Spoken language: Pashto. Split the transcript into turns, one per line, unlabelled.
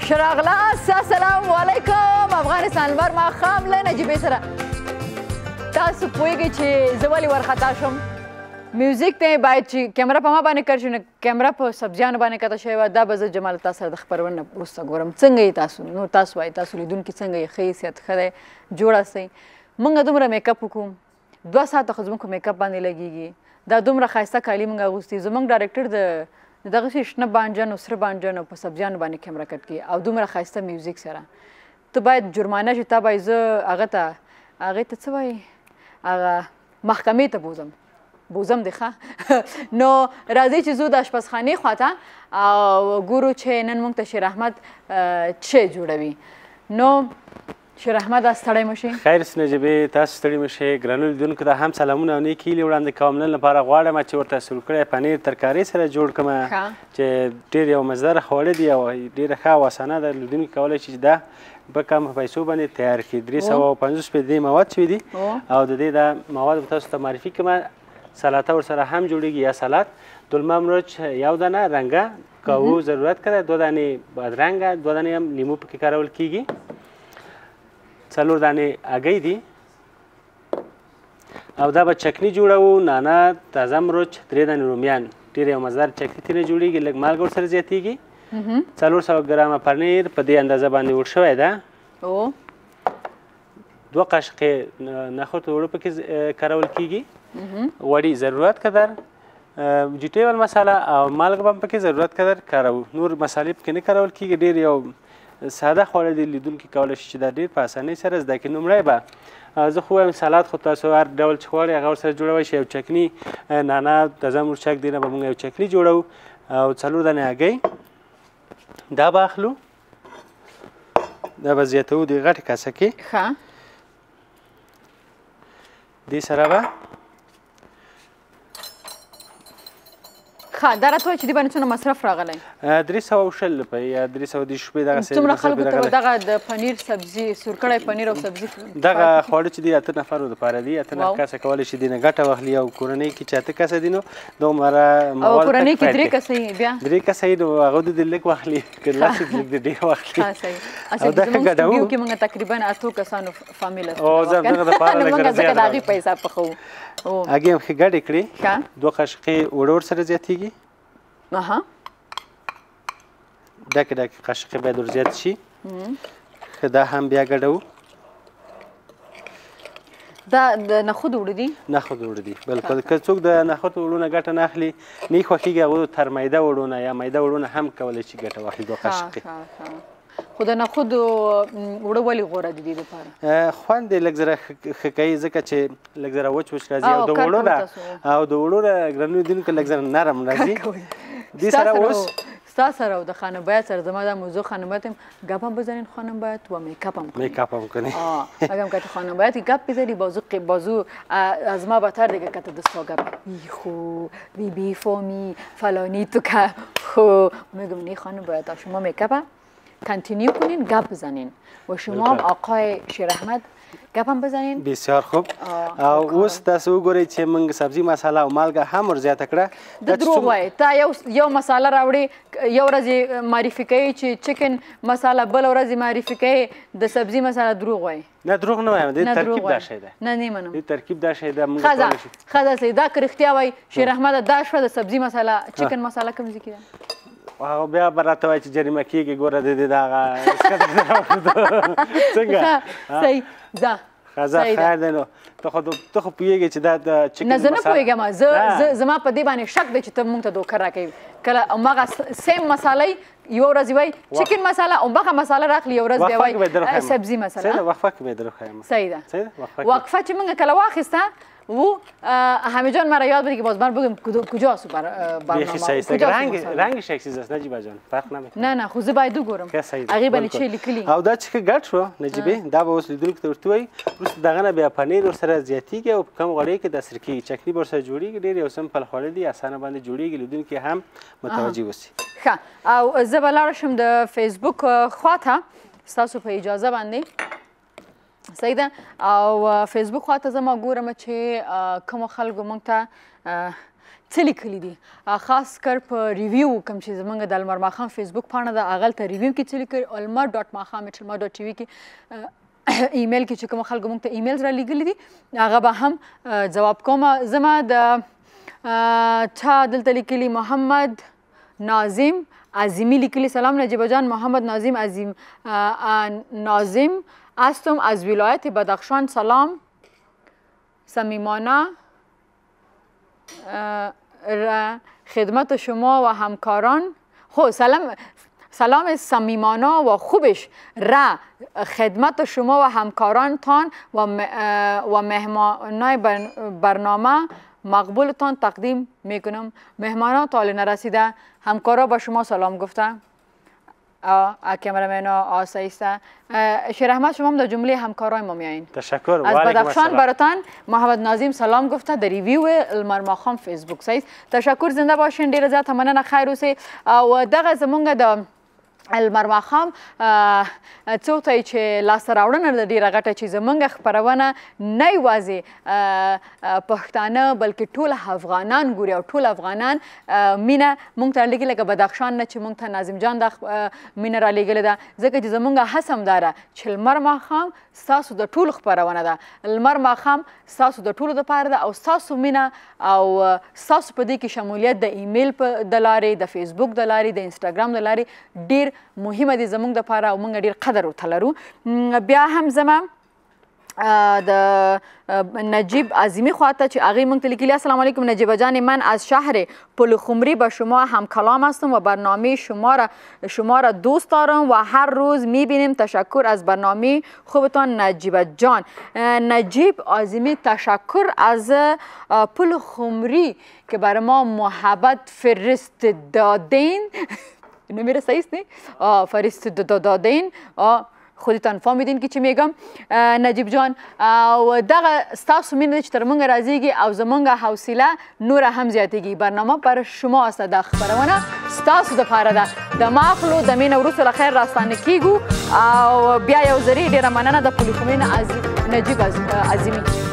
ښه راغلاست. السلام علیکم. افغانستان لمر ماښام له نجیبې سره. تاسو پوهېږئ چې زه ولې وارخطا شوم؟ میوزیک ته باید چې کیمره په ما باندې کړ شي نو کیمره په سبزیانو باندې کته شوې وه. دا به زه جمال تاسو سره د خپرونې نه وروسته ګورم. څنګه یې تاسو؟ نو تاسو وایئ تاسو لیدونکي څنګه یې؟ ښه یې؟ صحت ښه دی؟ جوړ هستئ؟ موږ دومره میک اپ وکړو 2 ساعته خو زموږ په میک اپ باندې لګېږي. دا دومره ښایسته کالي موږ اغوستي. زموږ ډایرکټر د دغسې شنه بانجن او سره بانجن او په سبزیانو باندې کیمره کټ کړي او دومره ښایسته میوزیک سره. ته باید جرمانه شي. تا باید زه هغې ته څه وایي هغه محکمې ته بوزم دی ښه. نو راځئ چې ځو د اشپزخانې خواته او ګورو چې نن موږ ته شیر احمد چای جوړوي. نو شیر احمد ستړی مه شئ.
خیر نجیبې تاسو ستړي مه شئ. ګرانو لیدونکو ته هم سلامونه او نیکې هیلې وړاندې کوم. نن لپاره غواړم چې ورته سور کړی پنیر ترکاري سره جوړ کړم چې ډېر یو مزدار خواړه دي او ډېره ښه او اسانه ده. لیدونکي کولی شي چې دا په کم پیسو باندې تیار کړي. 350 روپۍ د دې مواد شوي دي او د دې دا مواد به تاسو ته معرفي کړم. سلاته ورسره هم جوړیږي یا سلات. دلمه مرچ یو دانه رنګه کاهو ضرورت کړه. 2 دانې بادرنګه 2 دانې هم لیمو پکې کارول کیږي. 4 دانې هګۍ دي او دا به چکني جوړوو. نعناع تازه مرچ 3 دانې رومیان. ډېر یو مزدار چکني ترې جوړیږي. لږ مالګه ورسره زیاتیږي. 400 ګرامه پنیر په دې اندازه باندې وړ شوی ده. 2 قاشقې نخود اوړه پکې کارول کیږي. غوړي ضرورت قدر ویجیټیبل مساله او مالګه هم پکې ضرورت قدر کاروو. نور مسالې پکې نه کارول کیږي. ډېر یو ساده خواړه دي. لیدونکي کولی شي چې دا ډېر په اسانۍ سره زده کړي. لومړی به زه خو وایم سلاد خو تاسو هر ډول چې غواړئ هغه ورسره جوړوی شئ. یو چکني نعناع تازه مرچک دی نه به موږ یو چکني جوړوو او 4 دانې هګۍ دا به اخلو. دا به زیاتوو د غټې کاسه کې. دې سره به
دا راته وایي چې دې باندې څومره مصرف راغلی؟
320 روپۍ یا 320 روپۍ دغسې.
څومره خلکو ته دغه د پنیر سبزي سور کړی پنیر او سبزي
دغه خواړه چې دي 8 نفرو دپاره دي. 8 کسه کولی شي دې نه ګټه واخلي. او کورنۍ کې چې 8 کسه دي نو دومره مواد
او کورنۍ کې 3 کسه یې بیا
3 کسه یې نو هغه د لږ واخلي که لاسې لږ د ډېر واخلي.
او دغه ګډوو کې موږ تقریبا 8 کسانو فامیل است.
او زه همدغه دپاره لږ
ځکه د هغې په حساب پخوو.
هګۍ هم ښې ګډې کړې. 2 قاشقې اوړه ورسره زیاتېږي. ډکې قاشقې باید ور زیات شي. ښه دا هم بیا ګډوو.
دا د نخود اوړه دي؟
نخود اوړه دي بلکل. که څوک د نخود اوړو نه ګټه نه اخلي نه یې خوښېږي هغوی تر میده اوړو نه یا میده اوړو نه هم کولی شي ګټه واخلي. 2 قاشقې.
خو د نخود اوړه ولې غوره دي دې دپاره؟
خوند یې لږ زره ښه کوي ځکه چې لږ زره وچ راځي او د اوړو نه ګرانو لیدونکو لږ زره نرم راځي. دې سره اوس
ستا سره او د خانم باید سره زما دا موضوع خانم باید هم گپ هم بزنین خانم باید و میکاپ هم کنین.
میکاپ هم کنین.
اگم که خانم باید گپ بزنی بازو از ما بهتر دیگه که دستا گپ خو بی فامی فلانی تو که خو میگم نه خانم باید شما میکاپ کنتینیو کنین گپ بزنین و شما هم آقای شیر احمد گپ هم بزنین.
بسیار خوب. او اوس تاسو وګورئ چې موږ سبزي مساله او مالګه هم ور زیاته کړه.
د دروغ وایي تا یو مساله راوړي یو ورځ معرفي کوي چې چکن مساله بل ورځ معرفي کوي د سبزي مساله. دروغ وایي؟
نه دروغ نه وایم. د ترکیب دا شی ده.
نه منم.
د ترکیب دا شی ده. موږ کولی شو
ښه داسې دا که رښتیا وایي شیر احمد دا شوه د سبزي مساله چکن مساله کوم ځای کې ده؟
هغه بیا به راته وایي چې جریمه کېږي. ګوره د دې دغه څنګه
صحیح ځه
ښه خیر دی. نو ته خو پوهېږې چې دا د چکن
نه زه نه پوهېږم. زما په دې باندې شک دی چې ته موږ ته دوکه راکوي. کله هماغه سیم مسالې یوه ورځ وایي چکن مساله او هغه مساله راخلي یو ورځ بیا وایي سبزي مساله.
وقفه کې به یې درښایم.
صحیح ده. وقفه چې موږ کله واخیسته و همه جان مرا یاد بده که باز من بگم کجاست برنامه.
رنگش یک چیز است نجیبه جان فرق نمیکنه.
نه خو زه باید وګورم هغې باندې چې لیکلي.
او دا چې ګډ شو نجیبې دا به اوس لیدونکو ته ورته وایي. وروسته دغه نه بیا پنیر ورسره زیاتېږي او په کم غوړیو کې د سرکې چکني به ورسره جوړېږي. ډېر یو سمپل خواړه دي اسانه باندې جوړېږي. لیدونکي هم متوجه اوسي.
ښه او زه به لاړه شم د فیسبوک خواته ستاسو په اجازه باندې. صحیح ده. او فیسبوک خواته زه ما ګورم چې کومو خلکو موږ ته څه لیکلي دي خاص کر په ریویو کوم چې زمونږ د المار ماښام فیسبوک پاڼه ده هغلته ریویو کې څه لیکلي almar.makham@almar.tv کې ایمیل کې چې کوم خلکو موږ ته ایمیلز را لیږلي دي هغه به هم ځواب کوم زما د چا دلته لیکلي محمد ناظم عظیمی لیکلی سلام نجیب جان محمد ناظم هستم از ولایت بدخشان سلام صمیمانه خدمت شما و همکاران سلام صمیمانه و خوبش را خدمت شما و همکارانتان و مهمانای برنامه مقبولتان تقدیم میکنم مهمانان تا نرسیده همکارا با شما سلام گفته کامرامن آسایسته شیر احمد شما هم در جمله همکارای ما میایین
تشکر
از بدخشان براتان محمد ناظم سلام گفته در ریویو المار ماښام فیسبوک سایت تشکر زنده باشین ډیره زیاته مننه خیر اوسئ او دغه زمونږ د المار ماښام څوک ته چې لاسته راوړنه ده ډېره غټه چې زموږ خپرونه نه یوازې پښتانه بلکې ټول افغانان ګوري او ټول افغانان مینه موږ ته رالیږي لکه بدخشان نه چې موږ ته ناظم جان دا مینه رالیږلې ده ځکه چې زموږ هڅه همدا ده چې لمر ماښام ستاسو د ټولو خپرونه ده لمر ماښام ستاسو د ټولو دپاره ده او ستاسو مینه او ستاسو په دې کې شمولیت د ایمیل د لارې د فیسبوک د لارې د انسټاګرام د لارې ډېر مهمه دي زموږ دپاره او موږ ډېر قدر ورته لرو بیا هم زما د نجیب عظیمی خواته چې هغې موږ ته لیکلي السلام علیکم نجیب جان من از شهر پلخمری با شما هم کلام هستم و برنامه شما را دوست دارم و هر روز میبینیم تشکر از برنامه خوبتان نجیب جان نجیب عظیمی تشکر از پلخمری که برای ما محبت فرست دادین اینو میره صحیح نیست فرست دادین خودتان فهمیدین که چی میگم نجیب جان و دغه ستاسو مینه چې تر موږ راځيږي او زموږ حوصله نوره هم زیاتېږي برنامه پر شما است د خپرونه ستاسو دپاره ده د ماخلو د مینه وروسته له خیر راستانه کیږو او بیا یو ځرې ډېره مننه د پلخمري نه نجیب عظیمي